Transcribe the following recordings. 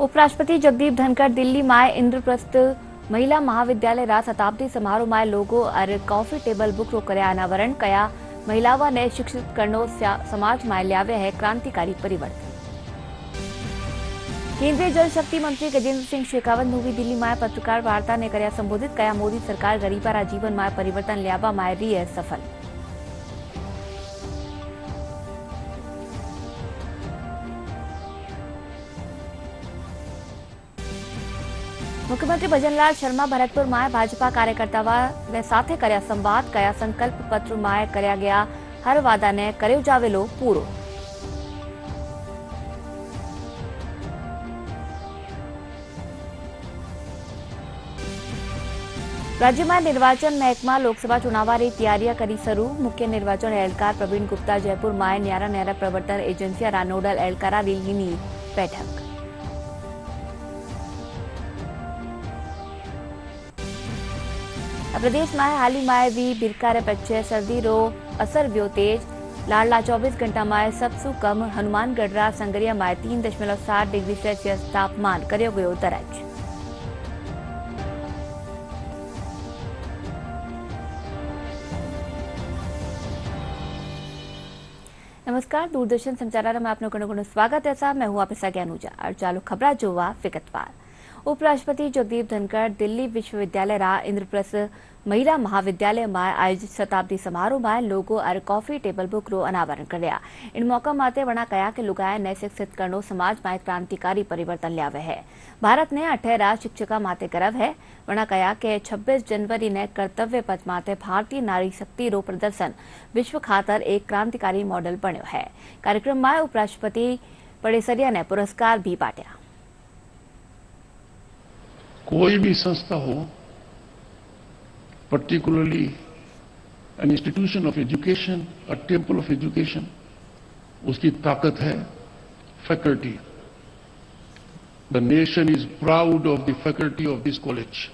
उपराष्ट्रपति जगदीप धनखड़ दिल्ही माय इंद्रप्रस्थ महिला महाविद्यालय रा शताब्दी समारोह माय लोगो और कॉफी टेबल बुक रो कर्या अनावरण कया। महिलाओं ने शिक्षित करनो समाज माय लाव्या है क्रांतिकारी परिवर्तन। केंद्रीय जल शक्ति मंत्री गजेंद्र सिंह शेखावत नवी दिल्ली माय पत्रकार वार्ता ने कर्या संबोधित कया। मोदी सरकार गरीबा जीवन माय परिवर्तन लावा माय रही है सफल। मुख्यमंत्री भजनलाल शर्मा भरतपुर माय भाजपा कार्यकर्ताओं साथे कर्या संवाद कया। संकल्प पत्र माय कर्या गया हर वादा ने कर्यो जावेलो पूरो। राज्य में निर्वाचन महकमा लोकसभा चुनाव री तैयारियां करी शुरू। मुख्य निर्वाचन एहलकार प्रवीण गुप्ता जयपुर माय न्यारा प्रवर्तन एजेंसिया रा नोडल एहलकारा री बैठक। प्रदेश में हाल ही में भी बिरकारे पच्चे सर्दी रो असर व्यो तेज। लाडला 24 घंटा में सबसु कम हनुमानगढ़ रा संगरिया में 3.7 डिग्री सेल्सियस तापमान कर्यो गयो दर्ज। नमस्कार, दूरदर्शन समाचार में आपनो घणो स्वागत है। मैं हूं आपके साथ अनुजा और चालू खबरा जोवा विगतवार। उपराष्ट्रपति जगदीप धनखड़ दिल्ली विश्वविद्यालय रा इंद्रप्रस्थ महिला महाविद्यालय में आयोजित शताब्दी समारोह में लोगो और कॉफी टेबल बुक रो अनावरण कर्या। इन मौका माते वणा कया कि लुगाए ने शिक्षित करनो समाज में क्रांतिकारी परिवर्तन लावे है। भारत ने 18 शिक्षिका माते गर्व है। वणा कया कि 26 जनवरी ने कर्तव्य पथ माते भारतीय नारी शक्ति रो प्रदर्शन विश्व खातर एक क्रांतिकारी मॉडल बन्यो है। कार्यक्रम में उपराष्ट्रपति पड़ेसरिया ने पुरस्कार भी बांटा। कोई भी संस्था हो, particularly an institution of education, a temple of education, उसकी ताकत है faculty. The nation is proud of the faculty of this college.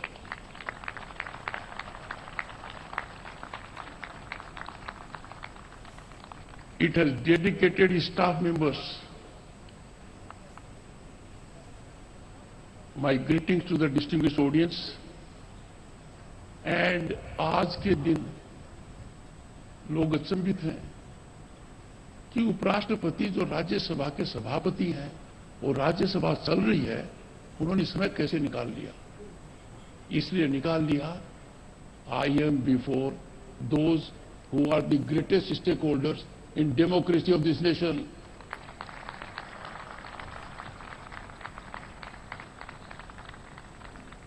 It has dedicated staff members. My greetings to the distinguished audience. And आज के दिन लोग अचंभित हैं कि उपराष्ट्रपति जो राज्यसभा के सभापति हैं, वो राज्यसभा चल रही है, उन्होंने समय कैसे निकाल लिया? इसलिए निकाल लिया, I am before those who are the greatest stakeholders in democracy of this nation.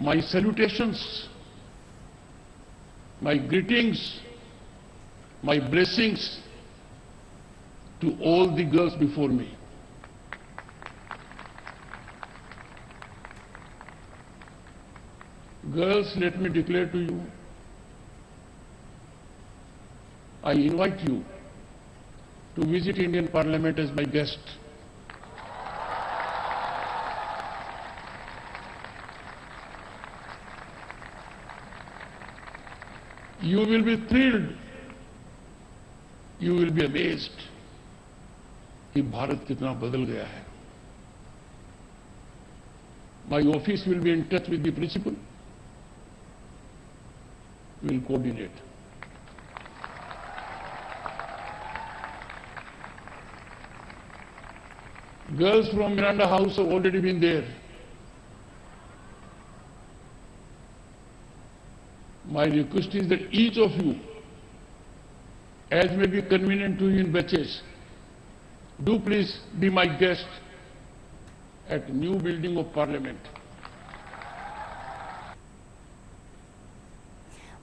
My salutations, my greetings, my blessings to all the girls before me. Girls, let me declare to you, I invite you to visit Indian Parliament as my guest. You will be thrilled, you will be amazed कि भारत कितना बदल गया है। My office will be in touch with the principal, will coordinate. Girls from Miranda House have already been there. My request is that each of you, as may be convenient to you in batches, do please be my guest at new building of Parliament.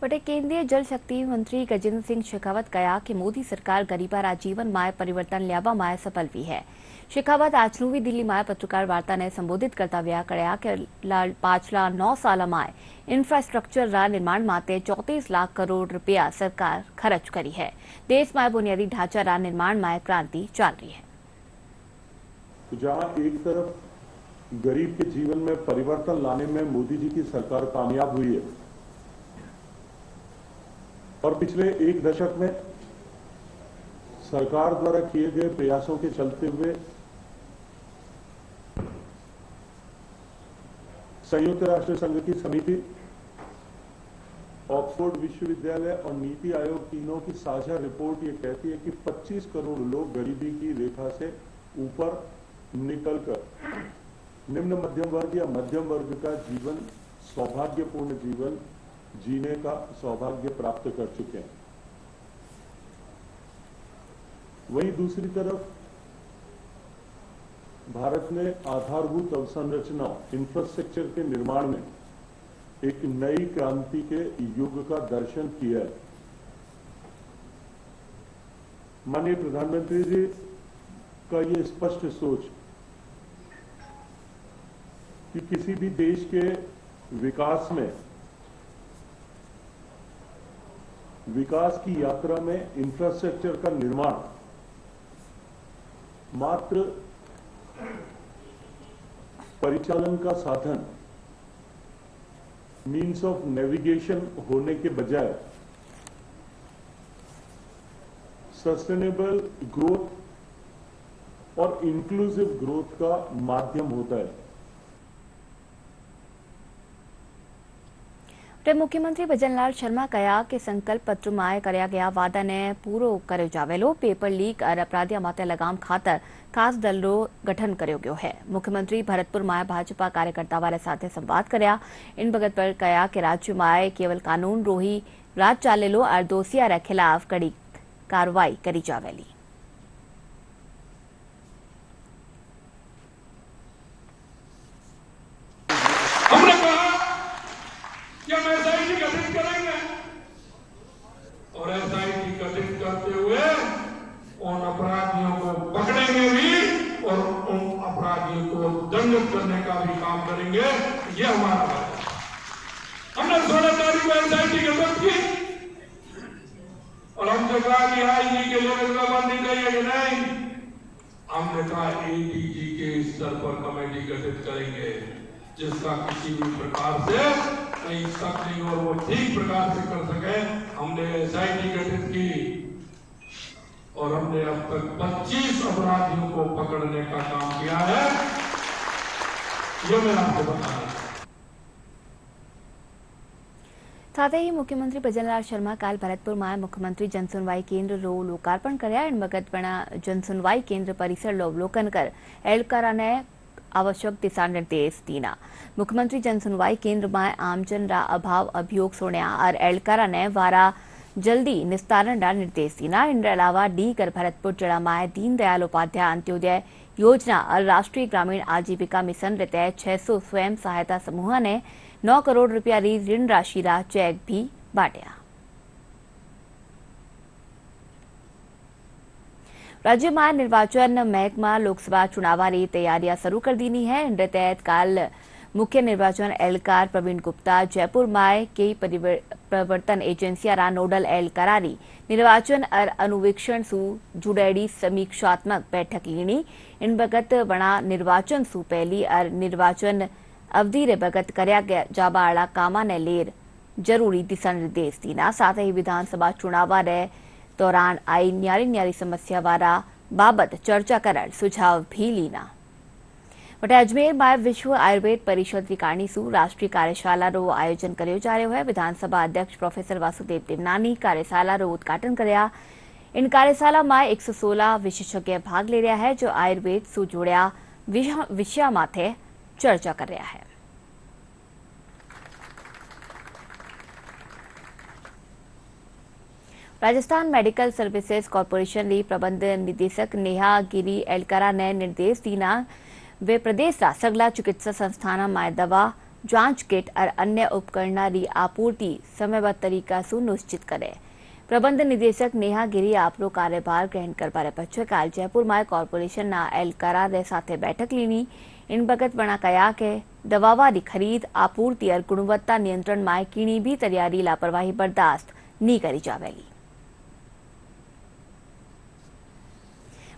वटे केंद्रीय जल शक्ति मंत्री गजेंद्र सिंह शेखावत कया कि मोदी सरकार गरीबा जीवन माय परिवर्तन लावा माय सफल भी है। शेखावत आज नवी दिल्ली माय पत्रकार वार्ता ने संबोधित करता व्या कया कि पाछला 9 साल माय इंफ्रास्ट्रक्चर रा निर्माण माते 34 लाख करोड़ रुपया सरकार खर्च करी है। देश में बुनियादी ढांचा रा निर्माण माय क्रांति चल रही है। जहां एक तरफ गरीब के जीवन में परिवर्तन लाने में मोदी जी की सरकार कामयाब हुई है और पिछले एक दशक में सरकार द्वारा किए गए प्रयासों के चलते हुए संयुक्त राष्ट्र संघ की समिति, ऑक्सफोर्ड विश्वविद्यालय और नीति आयोग तीनों की साझा रिपोर्ट ये कहती है कि 25 करोड़ लोग गरीबी की रेखा से ऊपर निकलकर निम्न मध्यम वर्ग या मध्यम वर्ग का जीवन, सौभाग्यपूर्ण जीवन जीने का सौभाग्य प्राप्त कर चुके हैं। वहीं दूसरी तरफ भारत ने आधारभूत अवसंरचना, इंफ्रास्ट्रक्चर के निर्माण में एक नई क्रांति के युग का दर्शन किया है। माननीय प्रधानमंत्री जी का ये स्पष्ट सोच कि किसी भी देश के विकास की यात्रा में इंफ्रास्ट्रक्चर का निर्माण मात्र परिचालन का साधन, मीन्स ऑफ नेविगेशन होने के बजाय सस्टेनेबल ग्रोथ और इंक्लूसिव ग्रोथ का माध्यम होता है। मुख्यमंत्री भजनलाल शर्मा कहा कि संकल्प पत्र में कर्या गया वादा ने पूरो कर्यो जावेलो। पेपर लीक और अपराधियों माटे लगाम खातर खास दल रो गठन कर्यो गयो है। मुख्यमंत्री भरतपुर में भाजपा कार्यकर्ता वाले साथे संवाद कर्या। इन बगत पर कहा कि राज्य में केवल कानून रो ही राज चालेलो और दोषिया रे खिलाफ कड़ी कार्रवाई करी जावेली। हमने कहा कि हम एसआईटी गठित करेंगे और एसआईटी गठित करते हुए उन अपराधियों को पकड़ेंगे भी और उन अपराधियों को दंडित करने का भी काम करेंगे। ये हमारा वादा है। हमने 16 तारीख को एसआईटी गठित की और हमसे कहा कि आईजी के लेवल का बंदी चाहिए कि नहीं। हमने कहा एडीजी के स्तर पर कमेटी गठित करेंगे जिसका किसी भी प्रकार से कहीं शक नहीं और वो ठीक प्रकार से कर सके। हमने एसआईटी गठित की और हमने अब तक 25 अपराधियों को पकड़ने का काम किया है। ये मैं आपको बता रहा हूं। साथ ही मुख्यमंत्री भजनलाल शर्मा काल भरतपुर में मुख्यमंत्री जनसुनवाई केन्द्र रो लोकार्पण कर्या। इन बगत बना जनसुनवाई केन्द्र परिसर लो अवलोकन कर एहलकारा ने आवश्यक दिशा निर्देश दीना। मुख्यमंत्री जनसुनवाई केंद्र में आमजन रा अभाव अभियोग सुण्या और एहलकारा ने वारा जल्दी निस्तारण रा निर्देश दीना। इन अलावा डी कर भरतपुर जिला में दीनदयाल उपाध्याय अंत्योदय योजना और राष्ट्रीय ग्रामीण आजीविका मिशन रे तहत 600 स्वयं सहायता समूह ने 9 करोड़ रुपया री ऋण राशि रा चेक भी बांटा। राज्य में निर्वाचन महकमा लोकसभा चुनाव की तैयारियां शुरू कर दी है। इन तहत काल मुख्य निर्वाचन एहलकार प्रवीण गुप्ता जयपुर में कई प्रवर्तन एजेंसियां रा नोडल एहलकारारी निर्वाचन और अनुवीक्षण सु जुड़ेड़ी समीक्षात्मक बैठक लीनी। इन बगत बना निर्वाचन सु पहली और निर्वाचन अवधि रे बगत कर्या जाबाड़ा कामा ने लेर जरूरी दिशा निर्देश दीना। साथ ही विधानसभा चुनाव रे दौरान आई न्यारी समस्या वाला बाबत चर्चा कर सुझाव भी लीना। वटे अजमेर में विश्व आयुर्वेद परिषद विकाणी सु राष्ट्रीय कार्यशाला रो आयोजन कर्यो जा रह्यो है। विधानसभा अध्यक्ष प्रोफेसर वासुदेव देवनानी कार्यशाला रो उद्घाटन कर्या। इन कार्यशाला में 116 विशेषज्ञ भाग ले रहा है जो आयुर्वेद सु जुड़्या विषय माथे चर्चा कर रहा है। राजस्थान मेडिकल सर्विसेज कॉर्पोरेशन ली प्रबंध निदेशक नेहा गिरी एलकारा ने निर्देश दीना वे प्रदेश रा सगला चिकित्सा संस्थान में दवा जांच किट और अन्य उपकरण री आपूर्ति समयबद्ध तरीका से निश्चित करे। प्रबंध निदेशक नेहा गिरी आपरो कार्यभार ग्रहण करवाने पछे काल जयपुर में कॉर्पोरेशन ना एलकारा रे साथे बैठक लीनी। इन बगत बना कया के दवावा री खरीद आपूर्ति और गुणवत्ता नियंत्रण में कीणी भी तैयारी लापरवाही बर्दाश्त नहीं करी जावेली।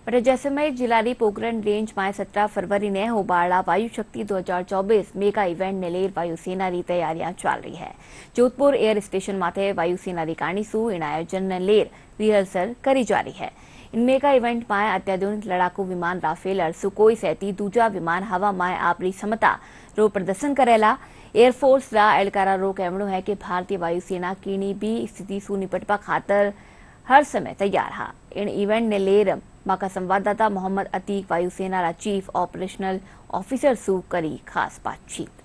जैसलमेर जिला री पोखरण रेंज में 17 फरवरी ने होबाड़ा वायु शक्ति 2024 मेगा इवेंट ने लेर वायुसेना री तैयारियां चल रही है। जोधपुर एयर स्टेशन माथे वायुसेना री काणी सु इन आयोजन ने लेर रिहर्सल करी जा रही है। इन मेगा इवेंट में अत्याधुनिक लड़ाकू विमान राफेल और सुकोई 37 दूजा विमान हवा में आपरी क्षमता रो प्रदर्शन करेला एयरफोर्स रा एड़कारा रो कहणो है कि भारतीय वायुसेना कीनी भी स्थिति सु निपटवा खातर हर समय तैयार हा। इन इवेंट ने लेर माका संवाददाता मोहम्मद अतीक वायुसेना रा चीफ ऑपरेशनल ऑफिसर सु करी खास बातचीत।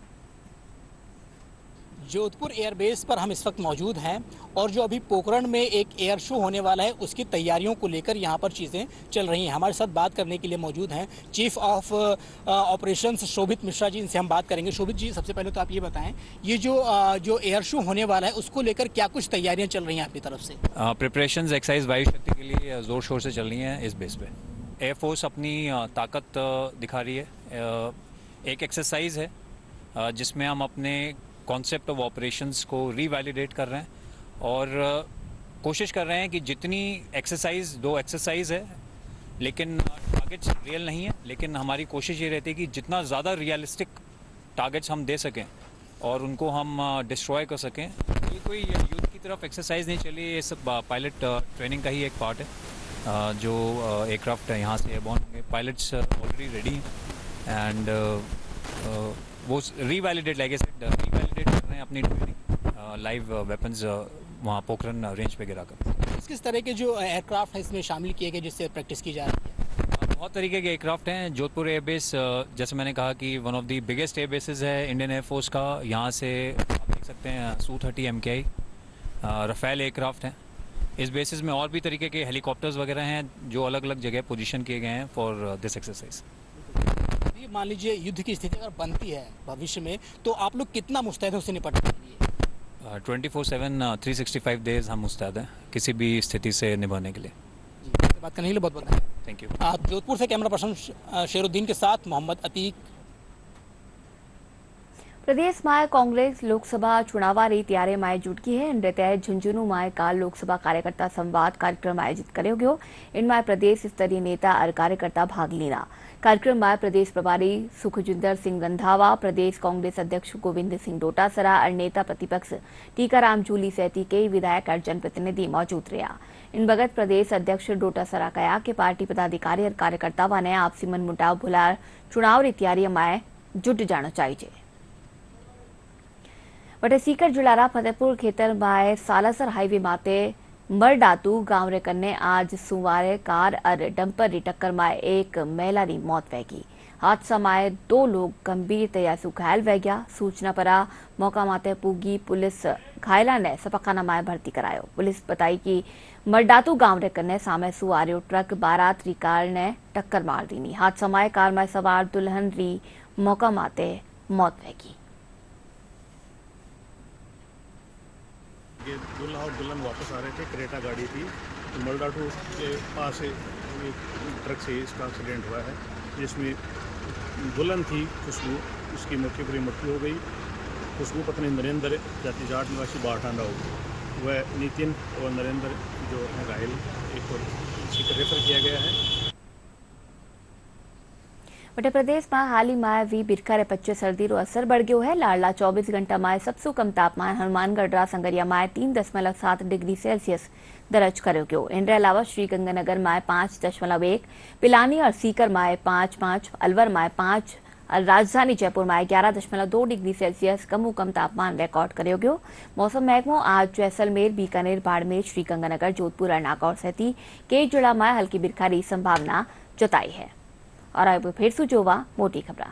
जोधपुर एयरबेस पर हम इस वक्त मौजूद हैं और जो अभी पोखरण में एक एयर शो होने वाला है उसकी तैयारियों को लेकर यहाँ पर चीज़ें चल रही हैं। हमारे साथ बात करने के लिए मौजूद हैं चीफ ऑफ ऑपरेशंस शोभित मिश्रा जी, इनसे हम बात करेंगे। शोभित जी, सबसे पहले तो आप ये बताएं, ये जो एयर शो होने वाला है उसको लेकर क्या कुछ तैयारियाँ चल रही हैं आपकी तरफ से? प्रिपरेशंस एक्साइज वायु शक्ति के लिए ज़ोर शोर से चल रही हैं। इस बेस पे एयरफोर्स अपनी ताकत दिखा रही है। एक एक्सरसाइज है जिसमें हम अपने कॉन्सेप्ट ऑफ ऑपरेशंस को रीवैलिडेट कर रहे हैं और कोशिश कर रहे हैं कि जितनी एक्सरसाइज, 2 एक्सरसाइज है लेकिन टारगेट्स रियल नहीं है, लेकिन हमारी कोशिश ये रहती है कि जितना ज़्यादा रियलिस्टिक टारगेट्स हम दे सकें और उनको हम डिस्ट्रॉय कर सकें। ये कोई युद्ध की तरफ एक्सरसाइज नहीं चली, ये सब पायलट ट्रेनिंग का ही एक पार्ट है। जो एयरक्राफ्ट यहाँ से एयरबॉर्न होंगे, पायलट्स ऑलरेडी रेडी हैं एंड वो रीवैलिडेट रीवैलिडेट कर रहे हैं अपनी ट्रेनिंग लाइव वेपन्स वहाँ पोखरण रेंज पे गिराकर। किस तरह के जो एयरक्राफ्ट है इसमें शामिल किए गए जिससे प्रैक्टिस की जा रही है? बहुत तरीके के एयरक्राफ्ट हैं। जोधपुर एयरबेस जैसे मैंने कहा कि one of the biggest airbases है इंडियन एयरफोर्स का। यहाँ से आप देख सकते हैं Su-30 MKI रफेल एयरक्राफ्ट हैं। इस बेसिस में और भी तरीके के हेलीकॉप्टर्स वगैरह हैं जो अलग अलग जगह पोजीशन किए गए हैं फॉर दिस एक्सरसाइज। मान लीजिए युद्ध की स्थिति अगर बनती है भविष्य में तो आप लोग कितना मुस्तैद हैं उससे निपटने के लिए? 24/7 365 डेज हम मुस्तैद हैं किसी भी स्थिति से निभाने के लिए। बात करने के लिए बहुत बहुत धन्यवाद। Thank you. जोधपुर से कैमरा पर्सन शेरुद्दीन के साथ मोहम्मद अतीक। प्रदेश में कांग्रेस लोकसभा चुनावारी तैयारी में जुटकी है। इन तहत झुंझुनू में काल लोकसभा कार्यकर्ता संवाद कार्यक्रम आयोजित करो गयो। इनमें प्रदेश स्तरीय नेता और कार्यकर्ता भाग लेना। कार्यक्रम में प्रदेश प्रभारी सुखजिंदर सिंह रंधावा, प्रदेश कांग्रेस अध्यक्ष गोविंद सिंह डोटासरा और नेता प्रतिपक्ष टीकाराम जूली सहित कई विधायक और जनप्रतिनिधि मौजूद रहा। इन बगत प्रदेश अध्यक्ष डोटासरा कहा कि पार्टी पदाधिकारी और कार्यकर्ताओं ने आपसी मनमुटाव भुला चुनाव की तैयारी में जुट जाना चाहिए। वटे सीकर जिला फतेहपुर खेतर में सालासर हाईवे माते मरडातू गांव रे कन्ने आज सुवारे कार और डंपर री टक्कर में एक महिला की मौत वही। हादसा में 2 लोग गंभीर तरीके से घायल वह गया। सूचना पर मौका माते पूगी पुलिस घायला ने सफाखाना में भर्ती करायो। पुलिस बताई कि मरडातू गांव रे कन्ने सामे सुवारियो ट्रक बारात री कार ने टक्कर मार दी। हादसा में कार में सवार दुल्हन री मौका माते मौत वही। दूल्हा और दुल्हन वापस आ रहे थे, क्रेटा गाड़ी थी, तो मरडाटू के पास एक ट्रक से इसका एक्सीडेंट हुआ है जिसमें दुल्हन थी खुशबू, उसकी मौके पर ही मृत्यु हो गई। खुशबू पत्नी नरेंद्र जाति जाट निवासी बारटांडा हो गई। वह नितिन और नरेंद्र जो है घायल, एक और इसी को रेफर किया गया है। मध्य प्रदेश में हाल ही में भी बिरखा रे पच्चे सर्दी रो असर बढ़ गयो है। लाडला 24 घंटा में सबसे कम तापमान हनुमानगढ़ रा संगरिया में 3.7 डिग्री सेल्सियस दर्ज करो गयो। इनके अलावा श्रीगंगानगर में 5.1, पिलानी और सीकर में 5.5, अलवर में 5 और राजधानी जयपुर में 11.2 डिग्री सेल्सियस कम तापमान रिकॉर्ड करो गयो। मौसम महकमो आज जैसलमेर, बीकानेर, बाड़मेर, श्रीगंगानगर, जोधपुर और नागौर सहित कई जिला में हल्की बिरखा की संभावना जताई है। और अब फिर से जोवा मोटी खबर।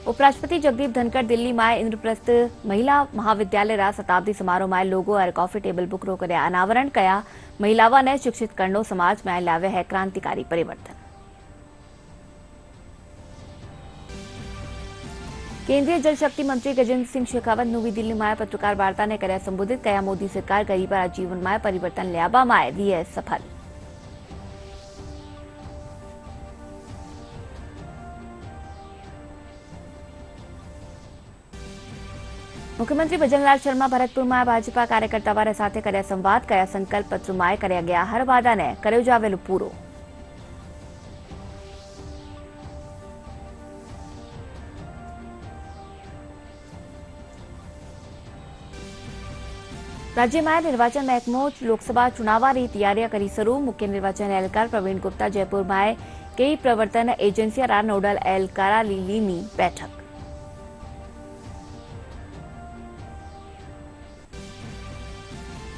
उपराष्ट्रपति जगदीप धनखड़ दिल्ली में इंद्रप्रस्थ महिला महाविद्यालय रा शताब्दी समारोह में लोगो और कॉफी टेबल बुक रो करे अनावरण कया। महिलाओं ने शिक्षित करनो समाज में लावे है क्रांतिकारी परिवर्तन। केंद्रीय जल शक्ति मंत्री गजेंद्र सिंह शेखावत नवी दिल्ली में पत्रकार वार्ता ने करे संबोधित कया। मोदी सरकार गरीबा जीवन में परिवर्तन लावा में वी है सफल। मुख्यमंत्री भजनलाल शर्मा भरतपुर में भाजपा कार्यकर्ताओं साथ कर्या संवाद। कया संकल्प पत्र में कर्या गया हर वादा ने कर्यो जावेलो पूरो। राज्य में निर्वाचन महकमो लोकसभा चुनाव की तैयारियां करी शुरू। मुख्य निर्वाचन एहलकार प्रवीण गुप्ता जयपुर में कई प्रवर्तन एजेंसियां नोडल अधिकारीनी बैठक।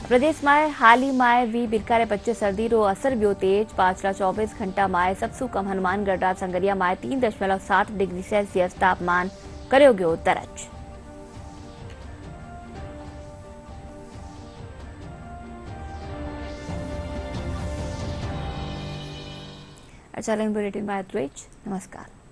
प्रदेश में हाल ही में वी बिरकारे बच्चे सर्दी रो असर बियो तेज। पाछला 24 घंटा में सबसु कम हनुमानगढ़ राज संगरिया में 3.7 डिग्री सेल्सियस तापमान कर्यो गयो दर्ज। बुलेटिन में एतरो ज। नमस्कार।